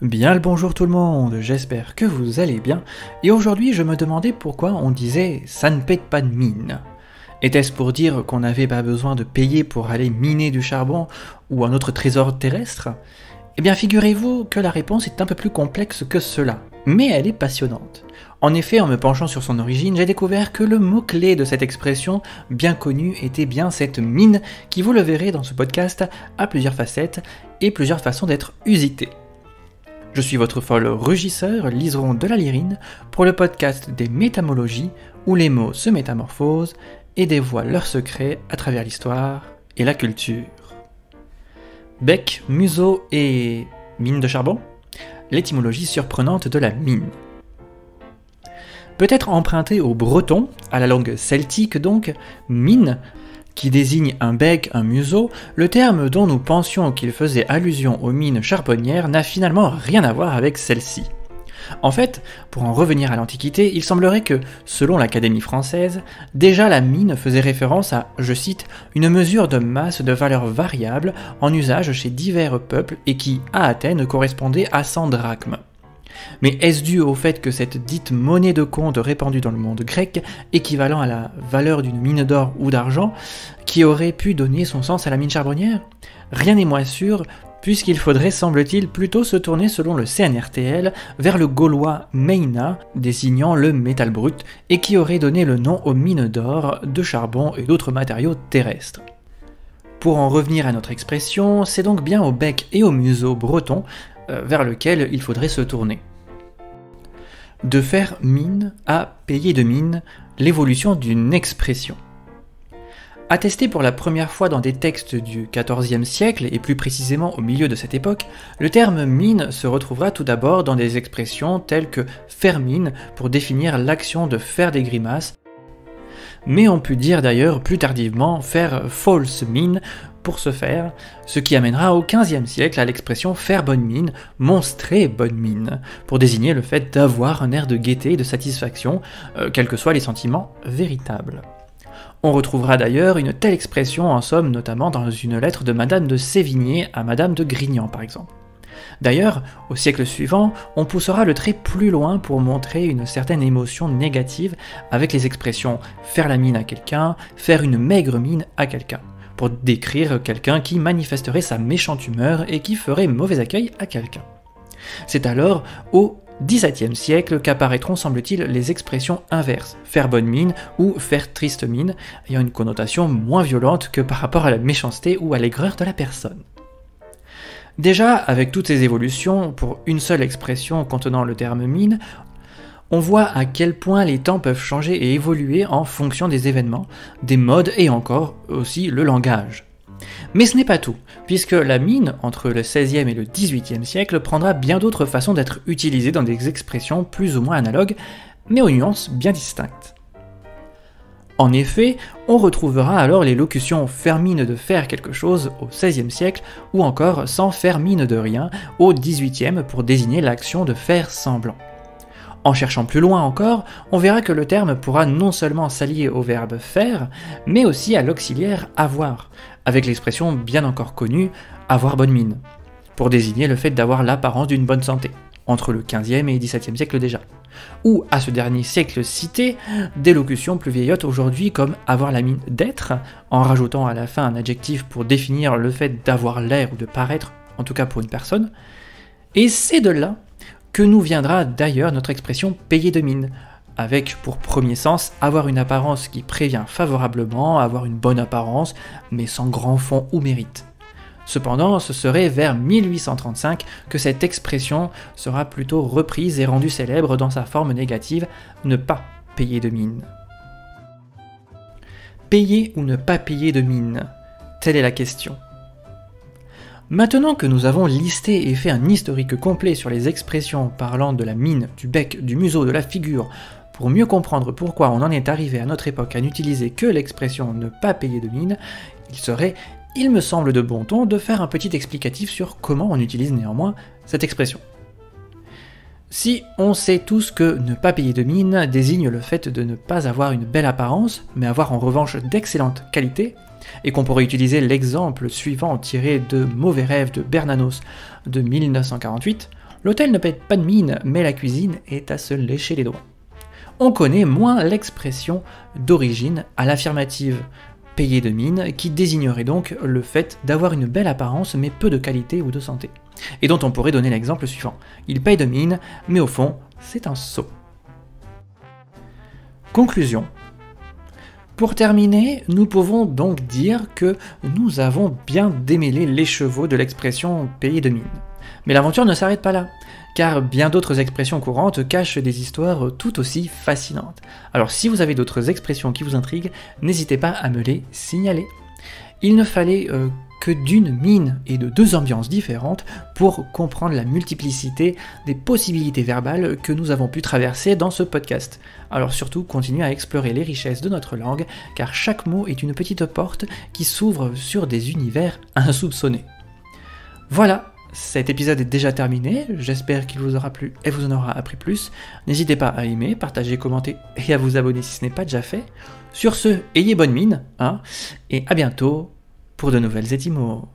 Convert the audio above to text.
Bien le bonjour tout le monde, j'espère que vous allez bien, et aujourd'hui je me demandais pourquoi on disait « ça ne paie pas de mine ». Était-ce pour dire qu'on n'avait pas besoin de payer pour aller miner du charbon ou un autre trésor terrestre? Eh bien figurez-vous que la réponse est un peu plus complexe que cela, mais elle est passionnante. En effet, en me penchant sur son origine, j'ai découvert que le mot-clé de cette expression, bien connue, était bien cette mine qui, vous le verrez dans ce podcast, a plusieurs facettes et plusieurs façons d'être usitée. Je suis votre folle rugisseur, liseron de la lyrine, pour le podcast des métamologies, où les mots se métamorphosent et dévoilent leurs secrets à travers l'histoire et la culture. Bec, museau et mine de charbon? L'étymologie surprenante de la mine. Peut-être emprunté au breton, à la langue celtique donc, mine, qui désigne un bec, un museau, le terme dont nous pensions qu'il faisait allusion aux mines charbonnières n'a finalement rien à voir avec celle-ci. En fait, pour en revenir à l'Antiquité, il semblerait que, selon l'Académie française, déjà la mine faisait référence à, je cite, une mesure de masse de valeur variable en usage chez divers peuples et qui, à Athènes, correspondait à 100 drachmes. Mais est-ce dû au fait que cette dite monnaie de compte répandue dans le monde grec, équivalent à la valeur d'une mine d'or ou d'argent, qui aurait pu donner son sens à la mine charbonnière? Rien n'est moins sûr, puisqu'il faudrait, semble-t-il, plutôt se tourner selon le CNRTL vers le gaulois meina, désignant le métal brut, et qui aurait donné le nom aux mines d'or, de charbon et d'autres matériaux terrestres. Pour en revenir à notre expression, c'est donc bien au bec et au museau breton vers lequel il faudrait se tourner. De faire mine à payer de mine, l'évolution d'une expression. Attesté pour la première fois dans des textes du XIVe siècle, et plus précisément au milieu de cette époque, le terme mine se retrouvera tout d'abord dans des expressions telles que faire mine pour définir l'action de faire des grimaces, mais on peut dire d'ailleurs plus tardivement faire false mine pour se faire, ce qui amènera au XVe siècle à l'expression faire bonne mine, monstrer bonne mine, pour désigner le fait d'avoir un air de gaieté et de satisfaction, quels que soient les sentiments véritables. On retrouvera d'ailleurs une telle expression en somme notamment dans une lettre de Madame de Sévigné à Madame de Grignan par exemple. D'ailleurs, au siècle suivant, on poussera le trait plus loin pour montrer une certaine émotion négative avec les expressions faire la mine à quelqu'un, faire une maigre mine à quelqu'un, pour décrire quelqu'un qui manifesterait sa méchante humeur et qui ferait mauvais accueil à quelqu'un. C'est alors au XVIIe siècle qu'apparaîtront, semble-t-il, les expressions inverses, faire bonne mine ou faire triste mine, ayant une connotation moins violente que par rapport à la méchanceté ou à l'aigreur de la personne. Déjà, avec toutes ces évolutions, pour une seule expression contenant le terme mine, on voit à quel point les temps peuvent changer et évoluer en fonction des événements, des modes et encore aussi le langage. Mais ce n'est pas tout, puisque la mine, entre le XVIe et le XVIIIe siècle, prendra bien d'autres façons d'être utilisée dans des expressions plus ou moins analogues, mais aux nuances bien distinctes. En effet, on retrouvera alors les locutions « faire mine de faire quelque chose » au XVIe siècle, ou encore « sans faire mine de rien » au XVIIIe pour désigner l'action de faire semblant. En cherchant plus loin encore, on verra que le terme pourra non seulement s'allier au verbe « faire », mais aussi à l'auxiliaire « avoir », avec l'expression bien encore connue « avoir bonne mine », pour désigner le fait d'avoir l'apparence d'une bonne santé, entre le XVe et XVIIe siècle déjà. Ou, à ce dernier siècle cité, des locutions plus vieillottes aujourd'hui comme « avoir la mine d'être », en rajoutant à la fin un adjectif pour définir le fait d'avoir l'air ou de paraître, en tout cas pour une personne. Et c'est de là que nous viendra d'ailleurs notre expression « payer de mine », avec pour premier sens avoir une apparence qui prévient favorablement, avoir une bonne apparence, mais sans grand fond ou mérite. Cependant, ce serait vers 1835 que cette expression sera plutôt reprise et rendue célèbre dans sa forme négative, ne pas payer de mine. Payer ou ne pas payer de mine? Telle est la question. Maintenant que nous avons listé et fait un historique complet sur les expressions parlant de la mine, du bec, du museau, de la figure, pour mieux comprendre pourquoi on en est arrivé à notre époque à n'utiliser que l'expression ne pas payer de mine, il serait, il me semble de bon ton, de faire un petit explicatif sur comment on utilise néanmoins cette expression. Si on sait tous que ne pas payer de mine désigne le fait de ne pas avoir une belle apparence, mais avoir en revanche d'excellentes qualités, et qu'on pourrait utiliser l'exemple suivant tiré de Mauvais rêves de Bernanos de 1948, L'hôtel ne paye pas de mine, mais la cuisine est à se lécher les doigts. On connaît moins l'expression d'origine à l'affirmative payer de mine, qui désignerait donc le fait d'avoir une belle apparence mais peu de qualité ou de santé. Et dont on pourrait donner l'exemple suivant. Il paye de mine, mais au fond, c'est un sot. Conclusion. Pour terminer, nous pouvons donc dire que nous avons bien démêlé l'écheveau de l'expression payer de mine. Mais l'aventure ne s'arrête pas là, car bien d'autres expressions courantes cachent des histoires tout aussi fascinantes. Alors si vous avez d'autres expressions qui vous intriguent, n'hésitez pas à me les signaler. Il ne fallait que d'une mine et de deux ambiances différentes pour comprendre la multiplicité des possibilités verbales que nous avons pu traverser dans ce podcast. Alors surtout, continuez à explorer les richesses de notre langue, car chaque mot est une petite porte qui s'ouvre sur des univers insoupçonnés. Voilà. Cet épisode est déjà terminé, j'espère qu'il vous aura plu et vous en aura appris plus. N'hésitez pas à aimer, partager, commenter et à vous abonner si ce n'est pas déjà fait. Sur ce, ayez bonne mine, et à bientôt pour de nouvelles étymos.